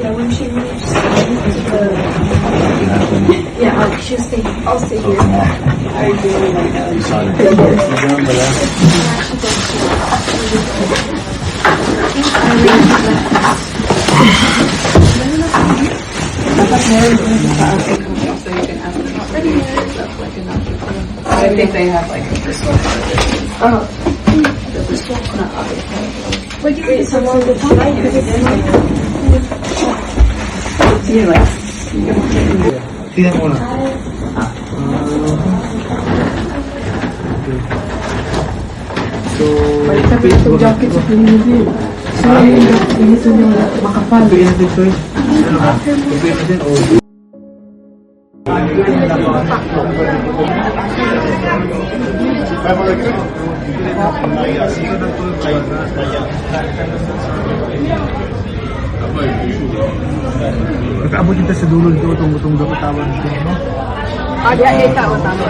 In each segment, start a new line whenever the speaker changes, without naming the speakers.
Yeah, when she moves to the yeah, she'll stay. I'll stay here. I really like that.
So you can ask them already. That's like enough. I think they have like a first one. The first one, not other.
But you wait so long to try because it's
You like.
Tingnan mo na. So,
Sabi itong jacket sa pinili. So, yung ito yung makapal.
bigyan natin ito eh. Ano ha? Bigyan natin o... Pagkaabot dito sa dulo dito, itong dapat tawag dito, no?
Ah, di ay tao tama.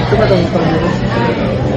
Ito ba itong dito?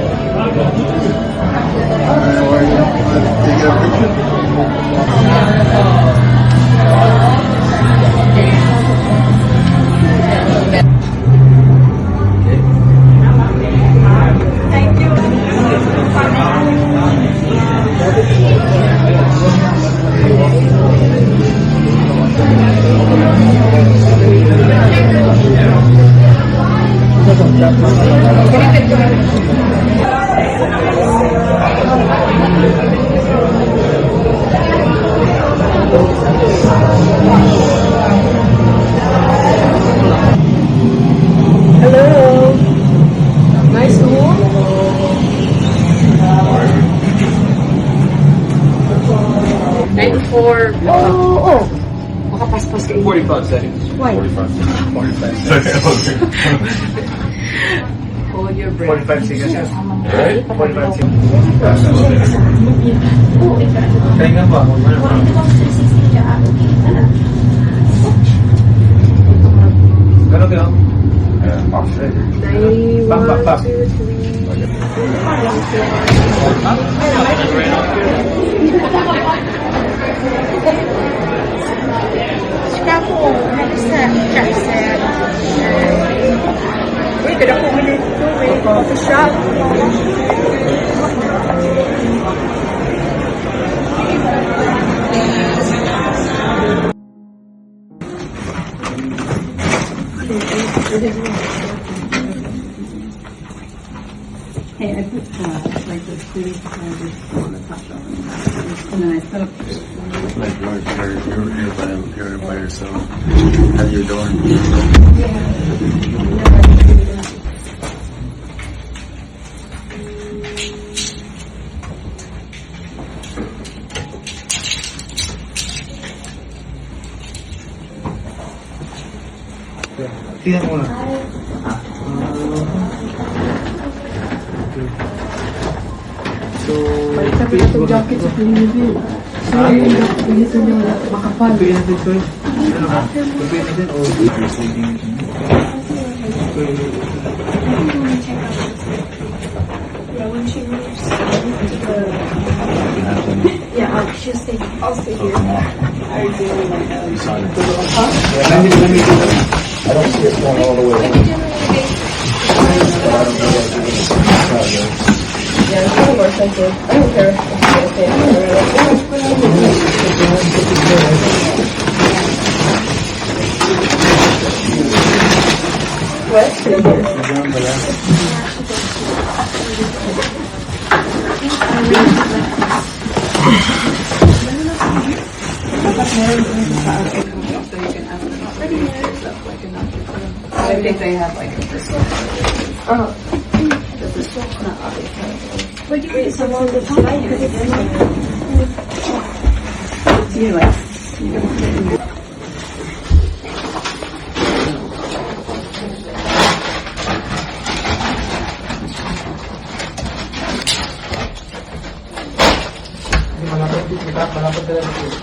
hello. Nice to walk. Oh.
Makapaspas kayo.
45 seconds.
Why?
45 seconds.
Hold your breath.
45 seconds.
Alright?
45 seconds. Kaya nga ba? Ganun ka lang? Back.
Wait, did I put me in the shop?
Hey, I put like the sleeve on the top shelf and then I set up.
Like you're by yourself at your door.
Tingnan mo na. So,
Sabi itong jacket sa pinili. So, yung ito yung makapal.
bigyan natin ito eh. Ano ha? Bigyan natin o...
Yeah, when she moves to the yeah, she'll stay. I'll stay here.
I really like that.
I don't see it going all the way.
Yeah, it's kind of more sensitive. I don't care if
I think they have like a first one. The first one, not obvious.
but you wait so long to try because it's
You like.
Hindi malapit Malapot ka lang dito.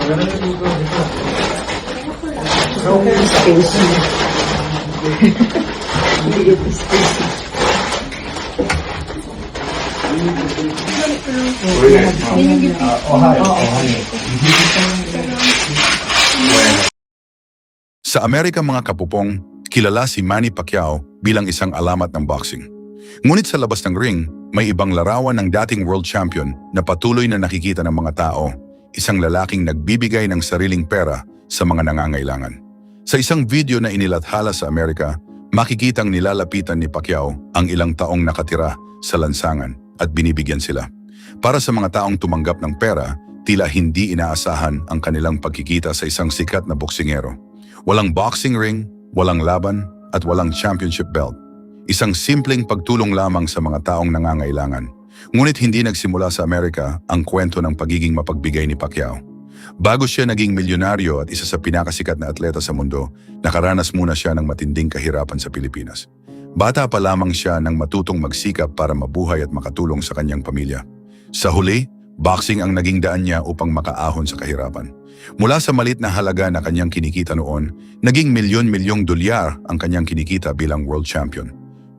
Ganun yung dito.
Okay, space. Hindi ito space.
Sa Amerika mga kapupong, kilala si Manny Pacquiao bilang isang alamat ng boxing. Ngunit sa labas ng ring, may ibang larawan ng dating world champion na patuloy na nakikita ng mga tao, isang lalaking nagbibigay ng sariling pera sa mga nangangailangan. Sa isang video na inilathala sa Amerika, makikitang nilalapitan ni Pacquiao ang ilang taong nakatira sa lansangan at binibigyan sila. Para sa mga taong tumanggap ng pera, tila hindi inaasahan ang kanilang pagkikita sa isang sikat na boksingero. Walang boxing ring, walang laban, at walang championship belt. Isang simpleng pagtulong lamang sa mga taong nangangailangan. Ngunit hindi nagsimula sa Amerika ang kwento ng pagiging mapagbigay ni Pacquiao. Bago siya naging milyonaryo at isa sa pinakasikat na atleta sa mundo, nakaranas muna siya ng matinding kahirapan sa Pilipinas. Bata pa lamang siya nang matutong magsikap para mabuhay at makatulong sa kanyang pamilya. Sa huli, boxing ang naging daan niya upang makaahon sa kahirapan. Mula sa malit na halaga na kanyang kinikita noon, naging milyon-milyong dolyar ang kanyang kinikita bilang world champion.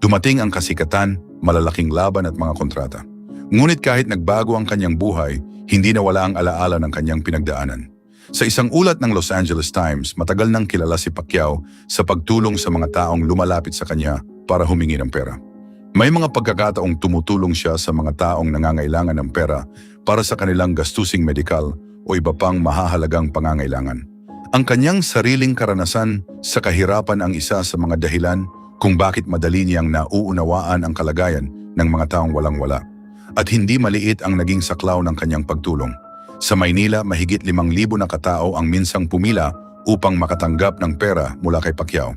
Dumating ang kasikatan, malalaking laban at mga kontrata. Ngunit kahit nagbago ang kanyang buhay, hindi nawala ang alaala ng kanyang pinagdaanan. Sa isang ulat ng Los Angeles Times, matagal nang kilala si Pacquiao sa pagtulong sa mga taong lumalapit sa kanya para humingi ng pera. May mga pagkakataong tumutulong siya sa mga taong nangangailangan ng pera para sa kanilang gastusing medikal o iba pang mahahalagang pangangailangan. Ang kanyang sariling karanasan sa kahirapan ang isa sa mga dahilan kung bakit madali niyang nauunawaan ang kalagayan ng mga taong walang-wala. At hindi maliit ang naging saklaw ng kanyang pagtulong. Sa Maynila, mahigit 5,000 na katao ang minsang pumila upang makatanggap ng pera mula kay Pacquiao.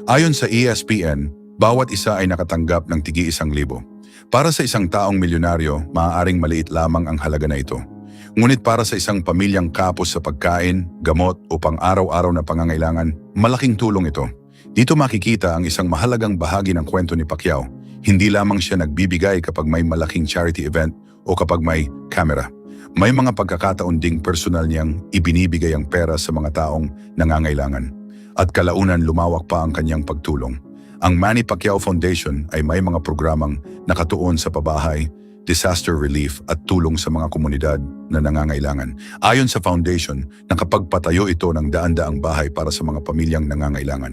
Ayon sa ESPN, bawat isa ay nakatanggap ng tigi 1,000. Para sa isang taong milyonaryo, maaaring maliit lamang ang halaga na ito. Ngunit para sa isang pamilyang kapos sa pagkain, gamot o pang-araw-araw na pangangailangan, malaking tulong ito. Dito makikita ang isang mahalagang bahagi ng kwento ni Pacquiao. Hindi lamang siya nagbibigay kapag may malaking charity event o kapag may camera. May mga pagkakataon ding personal niyang ibinibigay ang pera sa mga taong nangangailangan. At kalaunan lumawak pa ang kanyang pagtulong. Ang Manny Pacquiao Foundation ay may mga programang nakatuon sa pabahay, disaster relief at tulong sa mga komunidad na nangangailangan. Ayon sa foundation, nakapagpatayo ito ng daan-daang bahay para sa mga pamilyang nangangailangan.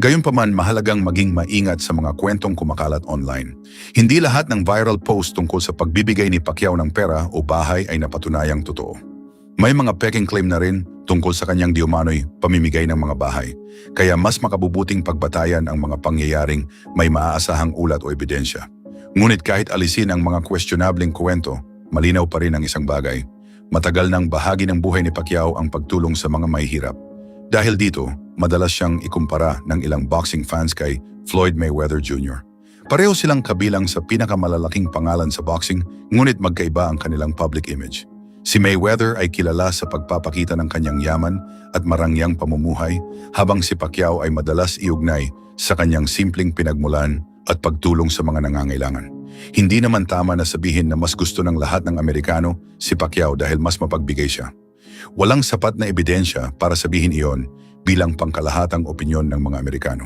Gayunpaman, mahalagang maging maingat sa mga kwentong kumakalat online. Hindi lahat ng viral post tungkol sa pagbibigay ni Pacquiao ng pera o bahay ay napatunayang totoo. May mga peking claim na rin tungkol sa kanyang diumano'y pamimigay ng mga bahay. Kaya mas makabubuting pagbatayan ang mga pangyayaring may maaasahang ulat o ebidensya. Ngunit kahit alisin ang mga questionableng kwento, malinaw pa rin ang isang bagay. Matagal nang bahagi ng buhay ni Pacquiao ang pagtulong sa mga mahihirap. Dahil dito, madalas siyang ikumpara ng ilang boxing fans kay Floyd Mayweather Jr. Pareho silang kabilang sa pinakamalalaking pangalan sa boxing, ngunit magkaiba ang kanilang public image. Si Mayweather ay kilala sa pagpapakita ng kanyang yaman at marangyang pamumuhay, habang si Pacquiao ay madalas iugnay sa kanyang simpleng pinagmulan at pagtulong sa mga nangangailangan. Hindi naman tama na sabihin na mas gusto ng lahat ng Amerikano si Pacquiao dahil mas mapagbigay siya. Walang sapat na ebidensya para sabihin iyon bilang pangkalahatang opinyon ng mga Amerikano.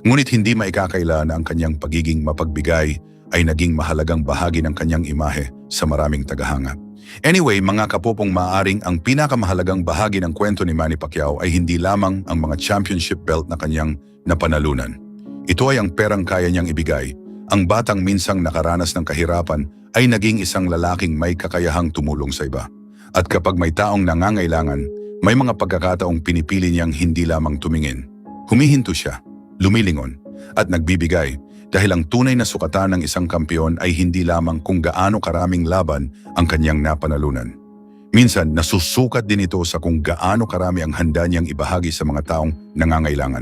Ngunit hindi maikakaila na ang kanyang pagiging mapagbigay ay naging mahalagang bahagi ng kanyang imahe sa maraming tagahanga. Anyway, mga kapopong, maaring ang pinakamahalagang bahagi ng kwento ni Manny Pacquiao ay hindi lamang ang mga championship belt na kanyang napanalunan. Ito ay ang perang kaya niyang ibigay. Ang batang minsang nakaranas ng kahirapan ay naging isang lalaking may kakayahang tumulong sa iba. At kapag may taong nangangailangan, may mga pagkakataong pinipili niyang hindi lamang tumingin. Humihinto siya, lumilingon, at nagbibigay dahil ang tunay na sukatan ng isang kampiyon ay hindi lamang kung gaano karaming laban ang kanyang napanalunan. Minsan, nasusukat din ito sa kung gaano karami ang handa niyang ibahagi sa mga taong nangangailangan.